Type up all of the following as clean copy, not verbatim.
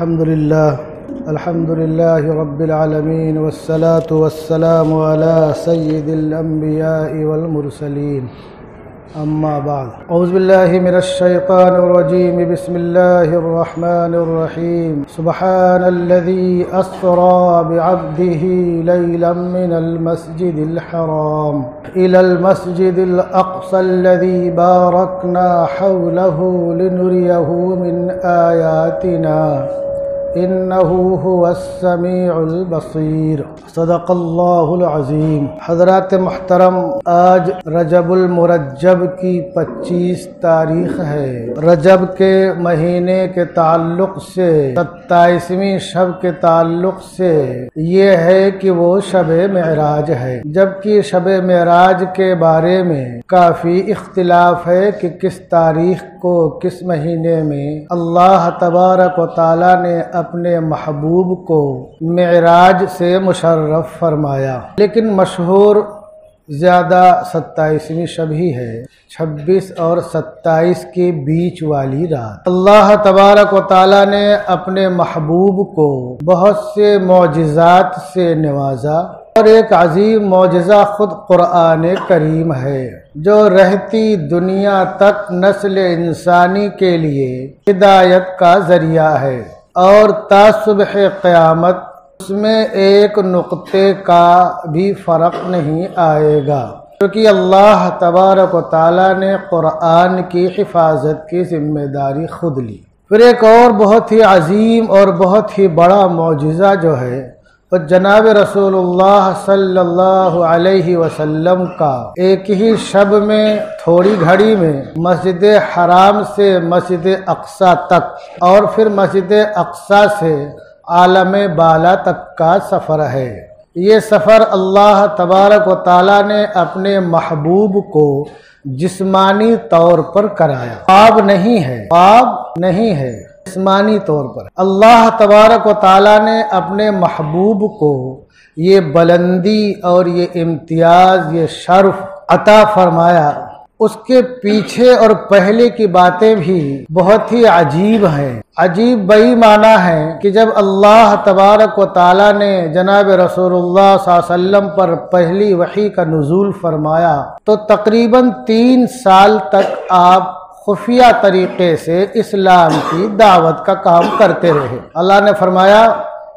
الحمد لله رب العالمين والصلاة والسلام على سيد الأنبياء والمرسلين أما بعد أعوذ بالله من الشيطان الرجيم بسم الله الرحمن الرحيم سبحان الذي أسرى بعبده ليلا من المسجد الحرام إلى المسجد الأقصى الذي باركنا حوله لنريه من آياتنا إنه هو السميع البصير صدق اللہ العظیم۔ حضرات محترم، آج رجب المرجب کی 25 تاریخ ہے۔ رجب کے مہینے کے تعلق سے 27ویں شب کے تعلق سے یہ ہے کہ وہ شب معراج ہے، جبکہ شب معراج کے بارے میں کافی اختلاف ہے کہ کس تاریخ کو کس مہینے میں اللہ تبارک و تعالی نے اپنے محبوب کو معراج سے مشرف فرمایا، لیکن مشہور زیادہ 27ویں شب ہی ہے، 26 اور 27 کے بیچ والی رات اللہ تبارک و تعالی نے اپنے محبوب کو بہت سے معجزات سے نوازا، اور ایک عظیم معجزہ خود قرآن کریم ہے جو رہتی دنیا تک نسل انسانی کے لیے ہدایت کا ذریعہ ہے، اور تا صبح قیامت اس میں ایک نقطے کا بھی فرق نہیں آئے گا، کیونکہ اللہ تبارک و تعالی نے قرآن کی حفاظت کی ذمہ داری خود لی۔ پھر ایک اور بہت ہی عظیم اور بہت ہی بڑا معجزہ جو ہے وہ جناب رسول اللہ صلی اللہ علیہ وسلم کا ایک ہی شب میں تھوڑی گھڑی میں مسجد حرام سے مسجد اقصی تک اور پھر مسجد اقصی سے عالم بالا تک کا سفر ہے۔ یہ سفر اللہ تبارک و تعالی نے اپنے محبوب کو جسمانی طور پر کرایا، خواب نہیں ہے جسمانی طور پر اللہ تبارک و تعالی نے اپنے محبوب کو یہ بلندی اور یہ امتیاز، یہ شرف عطا فرمایا۔ اس کے پیچھے اور پہلے کی باتیں بھی بہت ہی عجیب ہیں، عجیب بئی معنی ہے کہ جب اللہ تبارک و تعالی نے جناب رسول اللہ صلی اللہ علیہ وسلم پر پہلی وحی کا نزول فرمایا تو تقریباً 3 سال تک آپ خفیہ طریقے سے اسلام کی دعوت کا کام کرتے رہے۔ اللہ نے فرمایا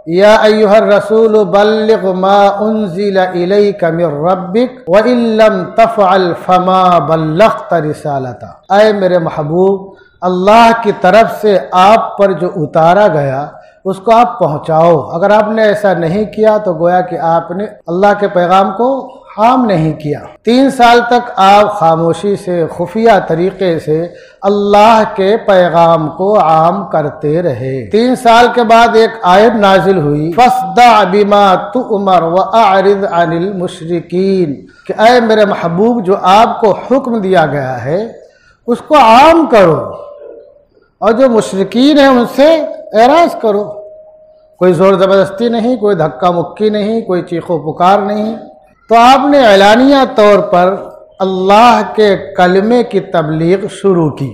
یا ایھا الرسول بلغ ما انزل الیک من ربک وان لم تفعل فما بلغت رسالتہ، اے میرے محبوب، اللہ کی طرف سے آپ پر جو اتارا گیا اس کو آپ پہنچاؤ۔ اگر آپ نے ایسا نہیں کیا تو گویا کہ آپ نے اللہ کے پیغام کو عام نہیں کیا۔ 3 سال تک آپ خاموشی سے خفیہ طریقے سے اللہ کے پیغام کو عام کرتے رہے۔ 3 سال کے بعد ایک آیت نازل ہوئی فاصدع بما تؤمر واعرض عن المشرکین، کہ اے میرے محبوب جو آپ کو حکم دیا گیا ہے اس کو عام کرو، اور جو مشرکین ہیں ان سے اعراض کرو۔ کوئی زور زبردستی نہیں، کوئی دھکا مکی نہیں، کوئی چیخ و پکار نہیں۔ تو آپ نے اعلانیہ طور پر اللہ کے کلمے کی تبلیغ شروع کی۔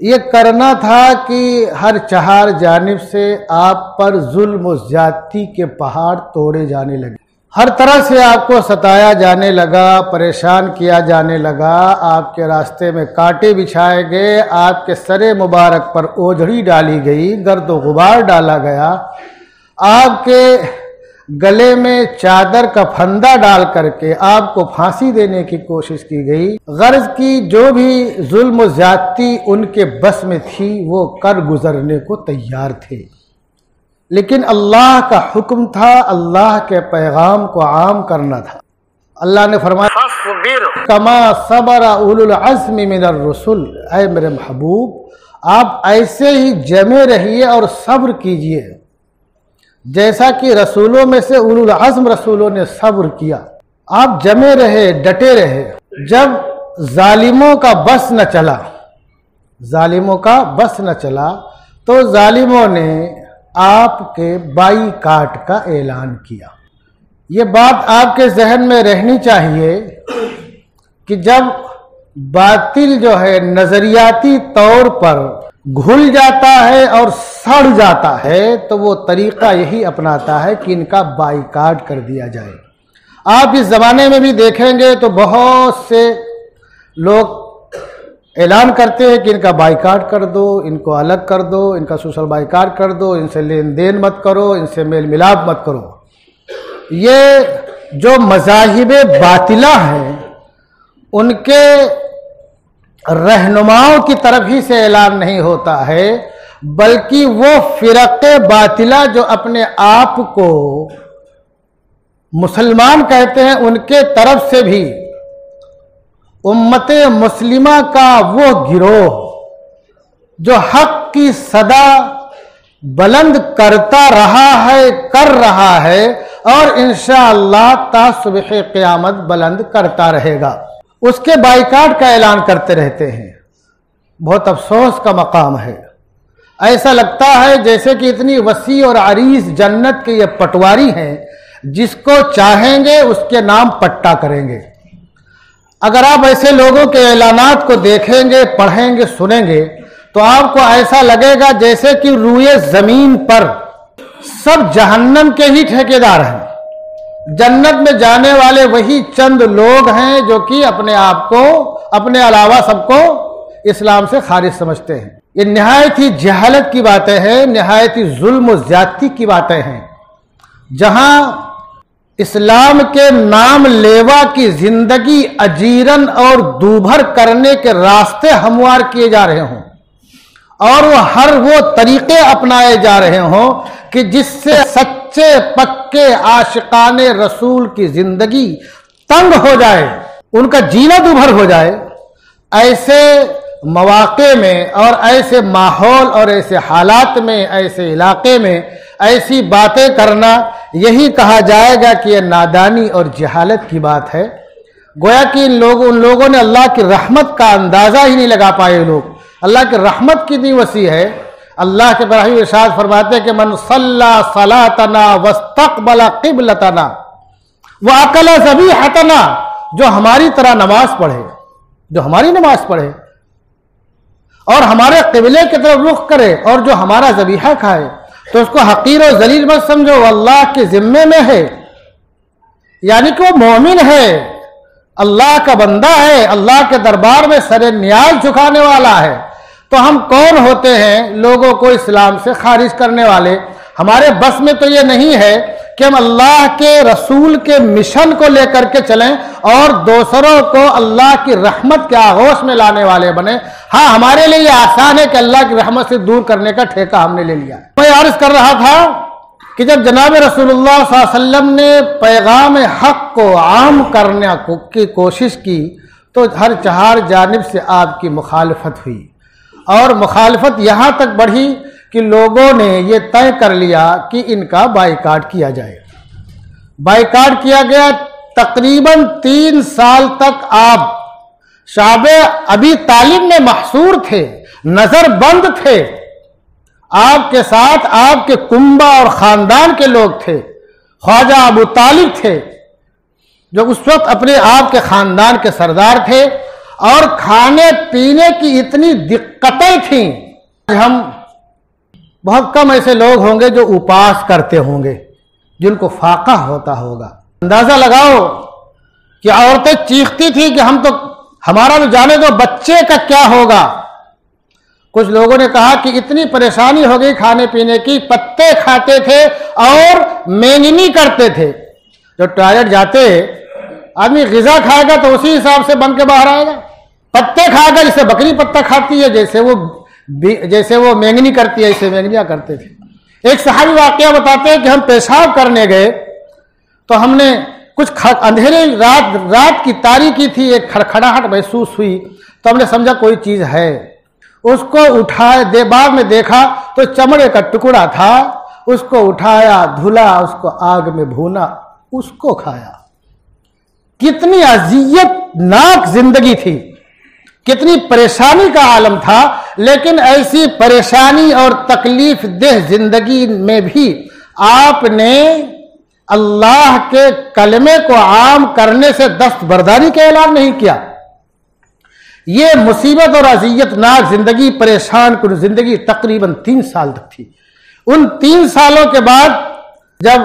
یہ کرنا تھا کہ ہر 4 جانب سے آپ پر ظلم و زیادتی کے پہاڑ توڑے جانے لگے، ہر طرح سے آپ کو ستایا جانے لگا، پریشان کیا جانے لگا، آپ کے راستے میں کانٹے بچھائے گئے، آپ کے سر مبارک پر اوجھڑی ڈالی گئی، گرد و غبار ڈالا گیا، آپ کے گلے میں چادر کا پھندا ڈال کر کے آپ کو پھانسی دینے کی کوشش کی گئی۔ غرض کی جو بھی ظلم و زیادتی ان کے بس میں تھی وہ کر گزرنے کو تیار تھے، لیکن اللہ کا حکم تھا، اللہ کے پیغام کو عام کرنا تھا۔ اللہ نے فرمایا کما صبر اولو العزم من الرسل، اے میرے محبوب آپ ایسے ہی جمے رہیے اور صبر کیجئے جیسا کہ رسولوں میں سے اولو العزم رسولوں نے صبر کیا۔ آپ جمے رہے، ڈٹے رہے۔ جب ظالموں کا بس نہ چلا تو ظالموں نے آپ کے بائی کاٹ کا اعلان کیا۔ یہ بات آپ کے ذہن میں رہنی چاہیے کہ جب باطل جو ہے نظریاتی طور پر گھل جاتا ہے اور سڑ جاتا ہے تو وہ طریقہ یہی اپناتا ہے کہ ان کا بائیکاٹ کر دیا جائے۔ آپ اس زمانے میں بھی دیکھیں گے تو بہت سے لوگ اعلان کرتے ہیں کہ ان کا بائیکاٹ کر دو، ان کو الگ کر دو، ان کا سوشل بائیکاٹ کر دو، ان سے لین دین مت کرو، ان سے میل ملاپ مت کرو۔ یہ جو مذاہب باطلہ ہیں ان کے رہنماؤں کی طرف ہی سے اعلان نہیں ہوتا ہے، بلکہ وہ فرق باطلہ جو اپنے آپ کو مسلمان کہتے ہیں ان کے طرف سے بھی امت مسلمہ کا وہ گروہ جو حق کی صدا بلند کرتا رہا ہے، کر رہا ہے اور انشاءاللہ تا صبح قیامت بلند کرتا رہے گا، اس کے بائیکاٹ کا اعلان کرتے رہتے ہیں۔ بہت افسوس کا مقام ہے۔ ایسا لگتا ہے جیسے کہ اتنی وسیع اور عریض جنت کے یہ پٹواری ہیں، جس کو چاہیں گے اس کے نام پٹا کریں گے۔ اگر آپ ایسے لوگوں کے اعلانات کو دیکھیں گے، پڑھیں گے، سنیں گے تو آپ کو ایسا لگے گا جیسے کہ روئے زمین پر سب جہنم کے ہی ٹھیکیدار ہیں، جنت میں جانے والے وہی چند لوگ ہیں جو کہ اپنے آپ کو، اپنے علاوہ سب کو اسلام سے خارج سمجھتے ہیں۔ یہ نہایت ہی جہالت کی باتیں ہیں، نہایت ہی ظلم و زیادتی کی باتیں ہیں، جہاں اسلام کے نام لیوا کی زندگی اجیرن اور دوبھر کرنے کے راستے ہموار کیے جا رہے ہوں اور وہ طریقے اپنائے جا رہے ہوں کہ جس سے سچے پکے عاشقان رسول کی زندگی تنگ ہو جائے، ان کا جینا دوبھر ہو جائے۔ ایسے مواقع میں اور ایسے ماحول اور ایسے حالات میں، ایسے علاقے میں ایسی باتیں کرنا، یہی کہا جائے گا کہ یہ نادانی اور جہالت کی بات ہے۔ گویا کہ ان لوگوں نے اللہ کی رحمت کا اندازہ ہی نہیں لگا پائے۔ لوگ اللہ کی رحمت کتنی وسیع ہے۔ اللہ کے براہ ارشاد فرماتے ہیں کہ من صلی صلاتنا واستقبل قبلتنا واکل ذبیحتنا، جو ہماری طرح نماز پڑھے، جو ہماری نماز پڑھے اور ہمارے قبلے کی طرف رخ کرے اور جو ہمارا ذبیحہ کھائے، تو اس کو حقیر و ذلیل مت سمجھو، وہ اللہ کے ذمے میں ہے، یعنی کہ وہ مومن ہے، اللہ کا بندہ ہے، اللہ کے دربار میں سر نیاز جھکانے والا ہے۔ تو ہم کون ہوتے ہیں لوگوں کو اسلام سے خارج کرنے والے؟ ہمارے بس میں تو یہ نہیں ہے کہ ہم اللہ کے رسول کے مشن کو لے کر کے چلیں اور دوسروں کو اللہ کی رحمت کے آغوش میں لانے والے بنیں۔ ہاں، ہمارے لیے یہ آسان ہے کہ اللہ کی رحمت سے دور کرنے کا ٹھیکہ ہم نے لے لیا۔ میں عرض کر رہا تھا کہ جب جناب رسول اللہ صلی اللہ علیہ وسلم نے پیغام حق کو عام کرنے کی کوشش کی تو ہر چہار جانب سے آپ کی مخالفت ہوئی، اور مخالفت یہاں تک بڑھی کہ لوگوں نے یہ طے کر لیا کہ ان کا بائیکاٹ کیا جائے۔ بائیکاٹ کیا گیا۔ تقریباً 3 سال تک آپ شعب ابی طالب میں محصور تھے، نظر بند تھے۔ آپ کے ساتھ آپ کے کنبہ اور خاندان کے لوگ تھے۔ خواجہ ابو طالب تھے جو اس وقت اپنے آپ کے خاندان کے سردار تھے، اور کھانے پینے کی اتنی دقتیں تھیں۔ ہم بہت کم ایسے لوگ ہوں گے جو اپاس کرتے ہوں گے، جن کو فاقہ ہوتا ہوگا۔ اندازہ لگاؤ کہ عورتیں چیختی تھی کہ ہم تو، ہمارا تو جانے دو، بچے کا کیا ہوگا۔ کچھ لوگوں نے کہا کہ اتنی پریشانی ہو گئی کھانے پینے کی، پتے کھاتے تھے اور مینگنی کرتے تھے۔ جو ٹوائلٹ جاتے آدمی غذا کھائے گا تو اسی حساب سے بن کے باہر آئے گا۔ پتے کھائے گا جیسے بکری پتا کھاتی ہے، جیسے وہ مینگنی کرتی ہے، ایسے مینگنیاں کرتے تھے۔ ایک صحابی واقعہ بتاتے ہیں کہ ہم پیشاب کرنے گئے تو ہم نے کچھ اندھیرے رات کی تاریکی تھی، ایک کھڑکھڑاہٹ محسوس ہوئی تو ہم نے سمجھا کوئی چیز ہے۔ اس کو اٹھائے، بعد میں دیکھا تو چمڑے کا ٹکڑا تھا، اس کو اٹھایا، دھلا، اس کو آگ میں بھونا، اس کو کھایا۔ کتنی اذیت ناک زندگی تھی، کتنی پریشانی کا عالم تھا، لیکن ایسی پریشانی اور تکلیف دہ زندگی میں بھی آپ نے اللہ کے کلمے کو عام کرنے سے دستبرداری کا اعلان نہیں کیا۔ یہ مصیبت اور اذیت ناک زندگی، پریشان کن زندگی تقریباً 3 سال تک تھی۔ ان 3 سالوں کے بعد جب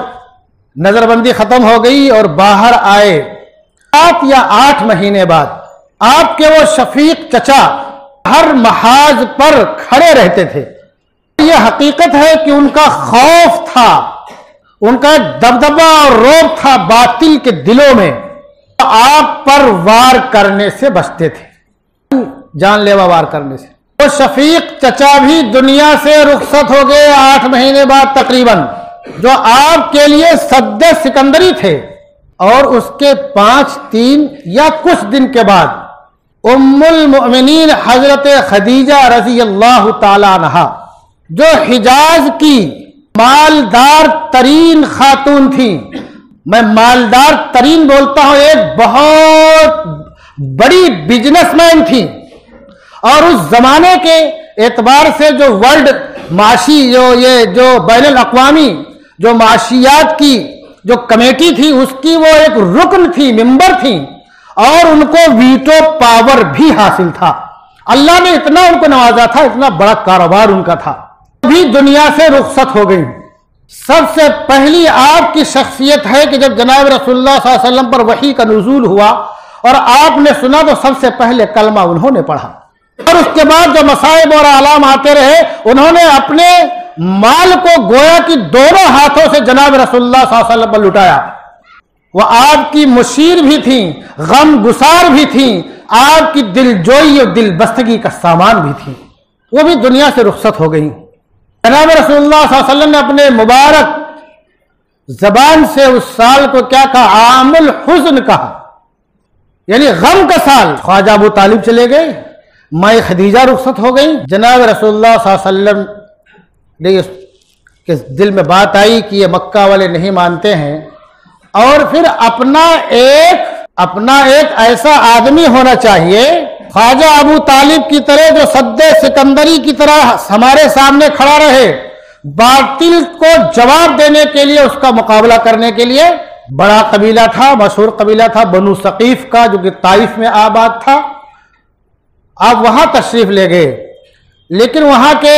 نظر بندی ختم ہو گئی اور باہر آئے، 7 یا 8 مہینے بعد آپ کے وہ شفیق چچا ہر محاذ پر کھڑے رہتے تھے۔ یہ حقیقت ہے کہ ان کا خوف تھا، ان کا دبدبا اور رعب تھا باطل کے دلوں میں، آپ پر وار کرنے سے بچتے تھے، جان لیوا وار کرنے سے۔ وہ شفیق چچا بھی دنیا سے رخصت ہو گئے 8 مہینے بعد تقریباً، جو آپ کے لیے سد سکندری تھے۔ اور اس کے 5-3 یا کچھ دن کے بعد ام المؤمنین حضرت خدیجہ رضی اللہ تعالی عنہا، جو حجاز کی مالدار ترین خاتون تھیں، میں مالدار ترین بولتا ہوں، ایک بہت بڑی بزنس مین تھی، اور اس زمانے کے اعتبار سے جو ورلڈ معاشی جو بین الاقوامی جو معاشیات کی جو کمیٹی تھی، اس کی وہ ایک رکن تھی، ممبر تھی، اور ان کو ویٹو پاور بھی حاصل تھا۔ اللہ نے اتنا ان کو نوازا تھا، اتنا بڑا کاروبار ان کا تھا۔ بھی دنیا سے رخصت ہو گئی۔ سب سے پہلی آپ کی شخصیت ہے کہ جب جناب رسول اللہ صلی اللہ علیہ وسلم پر وحی کا نزول ہوا اور آپ نے سنا تو سب سے پہلے کلمہ انہوں نے پڑھا، اور اس کے بعد جو مصائب اور آلام آتے رہے، انہوں نے اپنے مال کو گویا کہ دونوں ہاتھوں سے جناب رسول اللہ صلی اللہ علیہ وسلم پر لٹایا۔ وہ آپ کی مشیر بھی تھیں، غم گسار بھی تھیں، آپ کی دل جوئی اور دل بستگی کا سامان بھی تھیں۔ وہ بھی دنیا سے رخصت ہو گئیں۔ جناب رسول اللہ صلی اللہ علیہ وسلم نے اپنے مبارک زبان سے اس سال کو کیا کہا؟ عام الحزن کہا، یعنی غم کا سال۔ خواجہ ابو طالب چلے گئے، مائی خدیجہ رخصت ہو گئی۔ جناب رسول اللہ صلی اللہ علیہ وسلم نے کے دل میں بات آئی کہ یہ مکہ والے نہیں مانتے ہیں، اور پھر اپنا ایک ایسا آدمی ہونا چاہیے خواجہ ابو طالب کی طرح، جو سد سکندری کی طرح ہمارے سامنے کھڑا رہے، باطل کو جواب دینے کے لیے، اس کا مقابلہ کرنے کے لیے۔ بڑا قبیلہ تھا، مشہور قبیلہ تھا بنو ثقیف کا، جو کہ طائف میں آباد تھا۔ آپ وہاں تشریف لے گئے، لیکن وہاں کے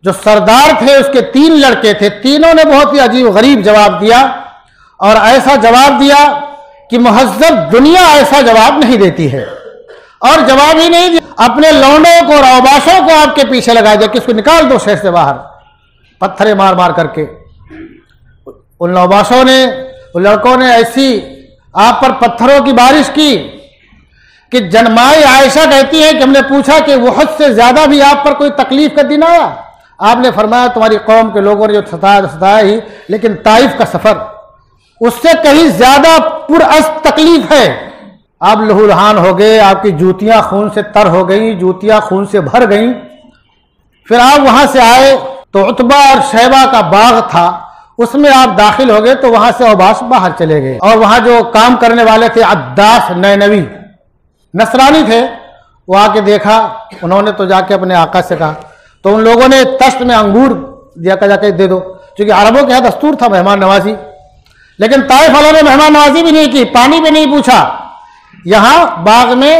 جو سردار تھے، اس کے 3 لڑکے تھے، تینوں نے بہت ہی عجیب غریب جواب دیا، اور ایسا جواب دیا کہ مہذب دنیا ایسا جواب نہیں دیتی ہے، اور جواب ہی نہیں دیا، اپنے لونڈوں کو اور اوباشوں کو آپ کے پیچھے لگا دیا کہ اس کو نکال دو شہر سے باہر، پتھرے مار مار کر کے۔ ان اوباشوں نے، ان لڑکوں نے ایسی آپ پر پتھروں کی بارش کی کہ جنمائی عائشہ کہتی ہے کہ ہم نے پوچھا کہ احد سے زیادہ بھی آپ پر کوئی تکلیف کا دن آیا؟ آپ نے فرمایا تمہاری قوم کے لوگوں نے جو ستایا ہی، لیکن طائف کا سفر اس سے کہیں زیادہ پرأس تکلیف ہے۔ آپ لہو لہان ہو گئے، آپ کی جوتیاں خون سے تر ہو گئیں، جوتیاں خون سے بھر گئیں۔ پھر آپ وہاں سے آئے تو عتبہ اور شیبہ کا باغ تھا، اس میں آپ داخل ہو گئے تو وہاں سے اوباش باہر چلے گئے، اور وہاں جو کام کرنے والے تھے عداس نینوی نصرانی تھے، وہ آ کے دیکھا، انہوں نے تو جا کے اپنے آقا سے کہا، تو ان لوگوں نے تشت میں انگور دیا کہ جا کے دے دو، کیونکہ عربوں کے یہاں دستور تھا مہمان نوازی، لیکن طائف والوں نے مہمان نوازی بھی نہیں کی، پانی بھی نہیں پوچھا۔ یہاں باغ میں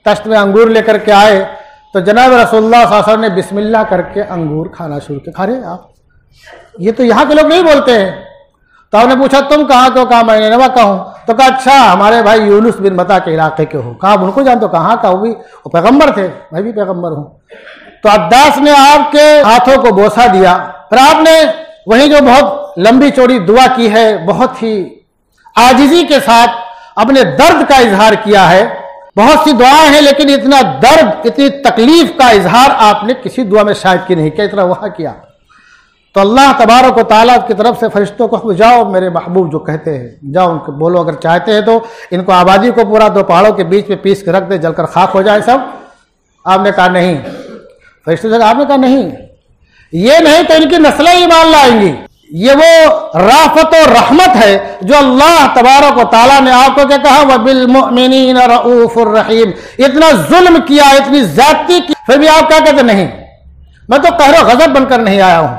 تشت میں انگور لے کر کے آئے تو جناب رسول اللہ صلی اللہ علیہ وسلم نے بسم اللہ کر کے انگور کھانا شروع کیا۔ کھا رہے آپ؟ یہ تو یہاں کے لوگ نہیں بولتے ہیں۔ تو آپ نے پوچھا تم کہاں کے ہو؟ کہا میں نینوا کا ہوں۔ تو کہا اچھا ہمارے بھائی یونس بن متا کے علاقے کے ہو۔ کہا ان کو جانتے ہو؟ کہاں کا؟ وہ پیغمبر تھے، میں بھی پیغمبر ہوں۔ تو عداس نے آپ کے ہاتھوں کو بوسہ دیا، پھر آپ نے وہی جو بہت لمبی چوڑی دعا کی ہے، بہت ہی عاجزی کے ساتھ اپنے درد کا اظہار کیا ہے۔ بہت سی دعائیں ہیں، لیکن اتنا درد، اتنی تکلیف کا اظہار آپ نے کسی دعا میں شاید کی نہیں کیا، اتنا وہاں کیا۔ تو اللہ تبارک و تعالیٰ کی طرف سے فرشتوں کو جاؤ میرے محبوب جو کہتے ہیں، جاؤ ان کو بولو اگر چاہتے ہیں تو ان کو آبادی کو پورا 2 پہاڑوں کے بیچ میں پیس کے رکھ دے، جل کر خاک ہو جائے سب۔ آپ نے کہا نہیں، فرشتوں سے آپ نے کہا نہیں، یہ نہیں تو ان کی نسلیں ایمان لائیں گی۔ یہ وہ رافت و رحمت ہے جو اللہ تبارک و تعالیٰ نے آپ کو کیا کہا، وَبِالْمُؤْمِنِينَ رَؤُوفٌ الرحیم۔ اتنا ظلم کیا، اتنی زیادتی کی، پھر بھی آپ کیا کہتے نہیں، میں تو قہر و غضب بن کر نہیں آیا ہوں۔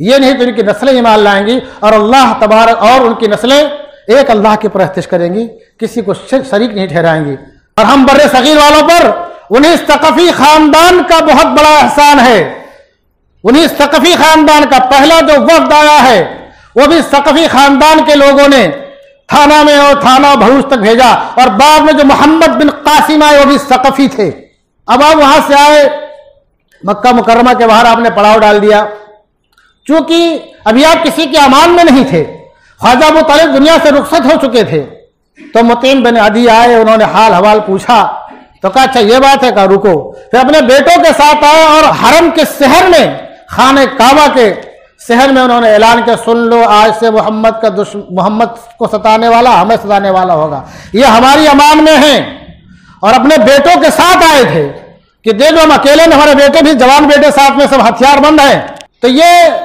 یہ نہیں تو ان کی نسلیں ایمان لائیں گی، اور اللہ تبارک اور ان کی نسلیں ایک اللہ کی پرستش کریں گی، کسی کو شریک نہیں ٹھہرائیں گی۔ اور ہم بر صغیر والوں پر انہیں ثقفی خاندان کا بہت بڑا احسان ہے. انہیں ثقفی خاندان کا پہلا جو وفد آیا ہے وہ بھی ثقفی خاندان کے لوگوں نے تھانہ میں اور تھانہ بھروچ تک بھیجا, اور بعد میں جو محمد بن قاسم آئے وہ بھی ثقفی تھے. اب آپ وہاں سے آئے, مکہ مکرمہ کے باہر آپ نے پڑاؤ ڈال دیا. چونکہ ابھی آپ کسی کے امان میں نہیں تھے, خواجہ ابو طالب دنیا سے رخصت ہو چکے تھے, تو مطعم بن عدی آئے, انہوں نے حال حوال پوچھا تو کہا اچھا یہ بات ہے, کہا رکو. پھر اپنے بیٹوں کے ساتھ آئے اور حرم کے شہر میں, خانہ کعبہ کے شہر میں انہوں نے اعلان کیا سن لو آج سے محمد کو ستانے والا ہمیں ستانے والا ہوگا, یہ ہماری امان میں ہیں. اور اپنے بیٹوں کے ساتھ آئے تھے کہ دیکھو ہم اکیلے میں, ہمارے بیٹے بھی جوان بیٹے ساتھ میں سب ہتھیار بند ہیں. تو یہ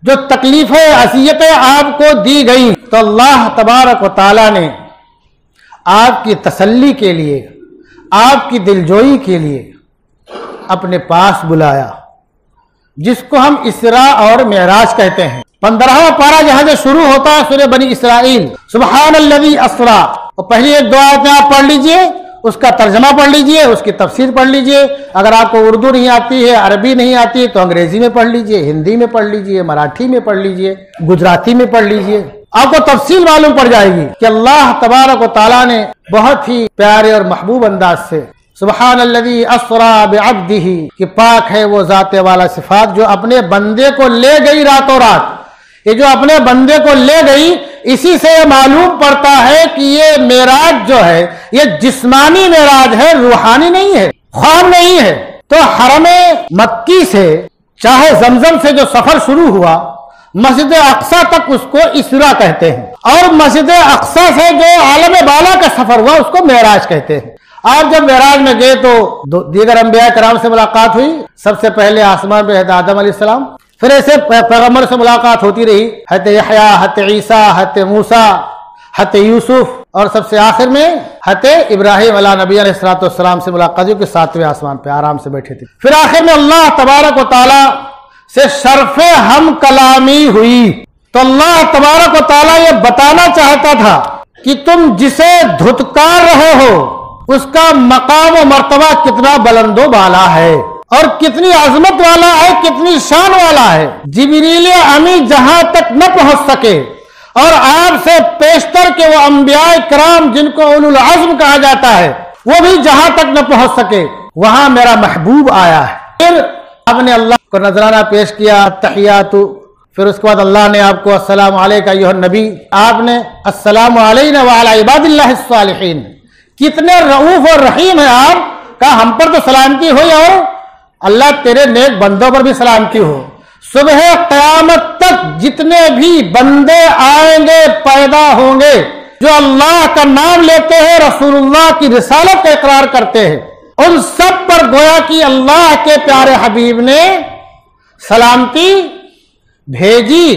جو تکلیفیں اذیتیں آپ کو دی گئیں تو اللہ تبارک و تعالیٰ نے آپ کی تسلی کے لیے, آپ کی دلجوئی کے لیے اپنے پاس بلایا, جس کو ہم اسراء اور معراج کہتے ہیں. 15واں پارہ جہاں سے شروع ہوتا ہے سورہ بنی اسرائیل, سبحان الذی اسرا, اور پہلی ایک دو آیتیں آپ پڑھ لیجئے, اس کا ترجمہ پڑھ لیجئے, اس کی تفسیر پڑھ لیجئے. اگر آپ کو اردو نہیں آتی ہے, عربی نہیں آتی ہے تو انگریزی میں پڑھ لیجئے, ہندی میں پڑھ لیجئے, مراٹھی میں پڑھ لیجئے, گجراتی میں پڑھ لیجئے, آپ کو تفصیل معلوم پڑ جائے گی کہ اللہ تبارک و تعالیٰ نے بہت ہی پیارے اور محبوب انداز سے سبحان الذی اسرا بعبدہ, کہ پاک ہے وہ ذات والا صفات جو اپنے بندے کو لے گئی راتوں رات. یہ جو اپنے بندے کو لے گئی, اسی سے معلوم پڑتا ہے کہ یہ معراج جو ہے یہ جسمانی معراج ہے, روحانی نہیں ہے, خواب نہیں ہے. تو حرم مکی سے چاہے زمزم سے جو سفر شروع ہوا, مسجد اقصی تک اس کو اسراء کہتے ہیں, اور مسجد اقصی سے جو عالم بالا کا سفر ہوا اس کو معراج کہتے ہیں. آپ جب معراج میں گئے تو دیگر انبیاء کرام سے ملاقات ہوئی. سب سے پہلے آسمان پہ حضرت آدم علیہ السلام, پھر ایسے پیغمبر سے ملاقات ہوتی رہی, حضرت یحییٰ, حضرت عیسیٰ, حضرت موسیٰ, حضرت یوسف, اور سب سے آخر میں حضرت ابراہیم علیہ نبی علیہ السلام سے ملاقات ہوئی کہ 7ویں آسمان پہ آرام سے بیٹھے تھے. پھر آخر میں اللہ تبارک و تعالیٰ سے شرف ہم کلامی ہوئی. تو اللہ تبارک و تعالیٰ یہ بتانا چاہتا تھا کہ تم جسے دھتکار رہے ہو اس کا مقام و مرتبہ کتنا بلند و بالا ہے, اور کتنی عظمت والا ہے, کتنی شان والا ہے. جبریل امی جہاں تک نہ پہنچ سکے, اور آپ سے پیشتر کے وہ انبیاء کرام جن کو اولو العزم کہا جاتا ہے وہ بھی جہاں تک نہ پہنچ سکے, وہاں میرا محبوب آیا ہے. پھر آپ نے اللہ کو نذرانہ پیش کیا, التحیات. پھر اس کے بعد اللہ نے آپ کو السلام علیکہ ایھا النبی, آپ نے السلام علینا وعلی عباد اللہ الصالحین. کتنے رؤوف اور رحیم ہیں آپ, کہا ہم پر تو سلامتی ہوئی اور اللہ تیرے نیک بندوں پر بھی سلامتی ہو. صبح قیامت تک جتنے بھی بندے آئیں گے, پیدا ہوں گے, جو اللہ کا نام لیتے ہیں, رسول اللہ کی رسالت کا اقرار کرتے ہیں, ان سب پر گویا کہ اللہ کے پیارے حبیب نے سلامتی بھیجی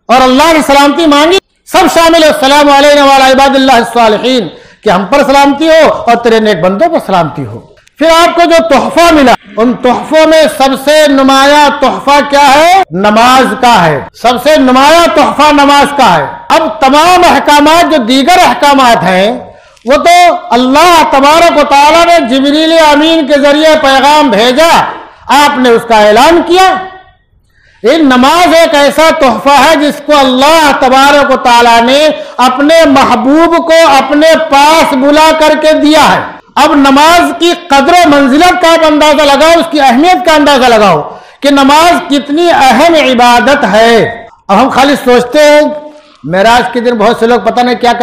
اور اللہ نے سلامتی مانگی. سب شامل ہے السلام علینا وعلی عباد اللہ الصالحین, کہ ہم پر سلامتی ہو اور تیرے نیک بندوں پر سلامتی ہو. پھر آپ کو جو تحفہ ملا, ان تحفوں میں سب سے نمایاں تحفہ کیا ہے؟ نماز کا ہے. سب سے نمایاں تحفہ نماز کا ہے. اب تمام احکامات جو دیگر احکامات ہیں وہ تو اللہ تبارک و تعالیٰ نے جبریل امین کے ذریعے پیغام بھیجا, آپ نے اس کا اعلان کیا. نماز ایک ایسا تحفہ ہے جس کو اللہ تبارک و تعالیٰ نے اپنے محبوب کو اپنے پاس بلا کر کے دیا ہے. اب نماز کی قدر و منزلت کا آپ اندازہ لگاؤ, اس کی اہمیت کا اندازہ لگاؤ کہ نماز کتنی اہم عبادت ہے. اب ہم خالی سوچتے ہیں معراج کے دن بہت سے لوگ پتہ نہیں کیا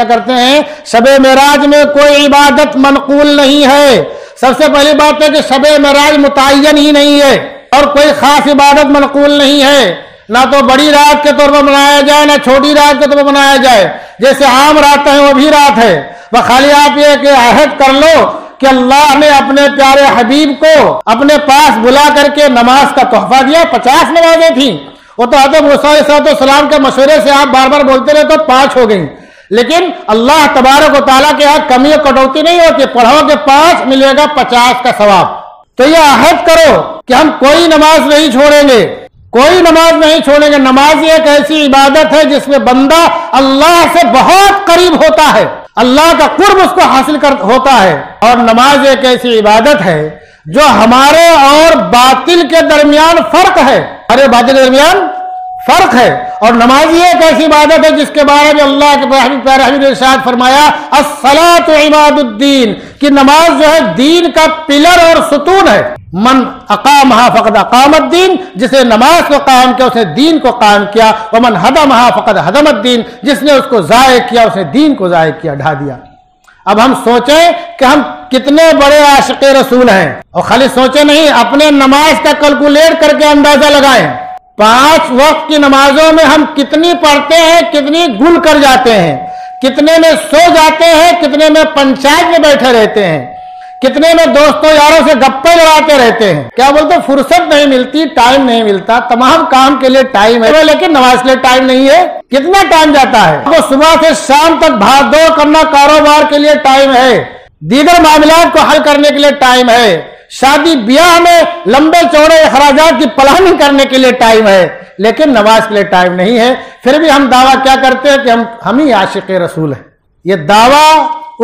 کرتے ہیں. شب معراج میں کوئی عبادت منقول نہیں ہے. سب سے پہلی بات ہے کہ شب معراج متعین ہی نہیں ہے اور کوئی خاص عبادت منقول نہیں ہے. نہ تو بڑی رات کے طور پر منایا جائے, نہ چھوٹی رات کے طور پر منایا جائے. جیسے عام رات ہے وہ بھی رات ہے. بس خالی آپ یہ کہ عہد کر لو کہ اللہ نے اپنے پیارے حبیب کو اپنے پاس بلا کر کے نماز کا تحفہ دیا. 50 نمازیں تھیں, وہ تو حضرت موسیٰ علیہ السلام کے مشورے سے آپ بار بار بولتے رہے تو 5 ہو گئیں. لیکن اللہ تبارک و تعالیٰ کے ہاتھ کمی و کٹوتی نہیں ہوتی, پڑھو کہ 5 ملے گا 50 کا ثواب. تو یہ عہد کرو کہ ہم کوئی نماز نہیں چھوڑیں گے, کوئی نماز نہیں چھوڑیں گے. نماز ایک ایسی عبادت ہے جس میں بندہ اللہ سے بہت قریب ہوتا ہے. اللہ کا قرب اس کو حاصل ہوتا ہے۔ اور نماز ایک ایسی عبادت ہے جو ہمارے اور باطل کے درمیان فرق ہے، ہمارے باطل کے درمیان فرق ہے۔ اور نماز یہ ایک ایسی عبادت ہے جس کے بارے میں اللہ کے پیارے حبیب نے ارشاد فرمایا الصلاۃ عماد الدین، کہ نماز جو ہے دین کا پلر اور ستون ہے۔ من اقامہا فقد اقام الدین، جسے نماز کو قائم کیا اس نے دین کو قائم کیا، ومن ہدمہا فقد ہدم الدین، جس نے اس کو ضائع کیا اس نے دین کو ضائع کیا، ڈھا دیا۔ اب ہم سوچیں کہ ہم کتنے بڑے عاشق رسول ہیں، اور خالی سوچیں نہیں، اپنے نماز کا کیلکولیٹ کر کے اندازہ لگائیں۔ 5 وقت کی نمازوں میں ہم کتنی پڑھتے ہیں، کتنی گل کر جاتے ہیں، کتنے میں سو جاتے ہیں، کتنے میں پنچایت میں بیٹھے رہتے ہیں، کتنے میں دوستوں یاروں سے گپے لڑاتے رہتے ہیں۔ کیا بولتے فرصت نہیں ملتی، ٹائم نہیں ملتا، تمام کام کے لیے ٹائم ہے لیکن نماز کے لیے ٹائم نہیں ہے۔ کتنا ٹائم جاتا ہے؟ وہ صبح سے شام تک بھاگ دوڑ کرنا، کاروبار کے لیے ٹائم ہے، دیگر معاملات کو حل کرنے کے لیے ٹائم ہے، شادی بیاہ میں لمبے چوڑے اخراجات کی پلاننگ کرنے کے لیے ٹائم ہے، لیکن نماز کے لیے ٹائم نہیں ہے۔ پھر بھی ہم دعویٰ کیا کرتے ہیں کہ ہم ہی عاشق رسول ہیں۔ یہ دعویٰ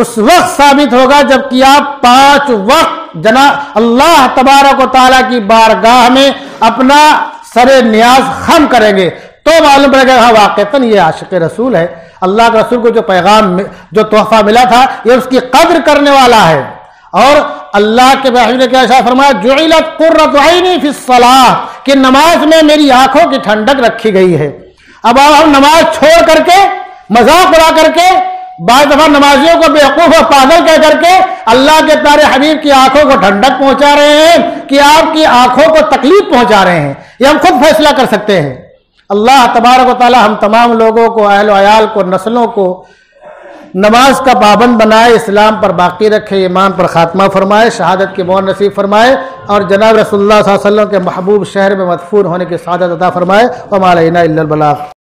اس وقت ثابت ہوگا جب کہ آپ 5 وقت جناب اللہ تبارک و تعالیٰ کی بارگاہ میں اپنا سر نیاز خم کریں گے، تو معلوم پڑے گا ہاں واقعتاً یہ عاشق رسول ہے۔ اللہ کے رسول کو جو پیغام جو تحفہ ملا تھا یہ اس کی قدر کرنے والا ہے۔ اور اللہ کے حبیب نے کیا ارشاد فرمایا جعلت قرۃ عینی فی الصلاۃ، کہ نماز میں میری آنکھوں کی ٹھنڈک رکھی گئی ہے۔ اب ہم نماز چھوڑ کر کے، مذاق اڑا کر کے، بعض دفعہ نمازیوں کو بیوقوف اور پاگل کہہ کر کے اللہ کے پیارے حبیب کی آنکھوں کو ٹھنڈک پہنچا رہے ہیں کہ آپ کی آنکھوں کو تکلیف پہنچا رہے ہیں۔ یہ ہم خود فیصلہ کر سکتے ہیں۔ اللہ تبارک و تعالی ہم تمام لوگوں کو، اہل و عیال کو، نسلوں کو نماز کا پابند بنائے، اسلام پر باقی رکھے، ایمان پر خاتمہ فرمائے، شہادت کی مہر نصیب فرمائے، اور جناب رسول اللہ صلی اللہ علیہ وسلم کے محبوب شہر میں مدفون ہونے کی سعادت عطا فرمائے۔ وما علینا الا البلاغ۔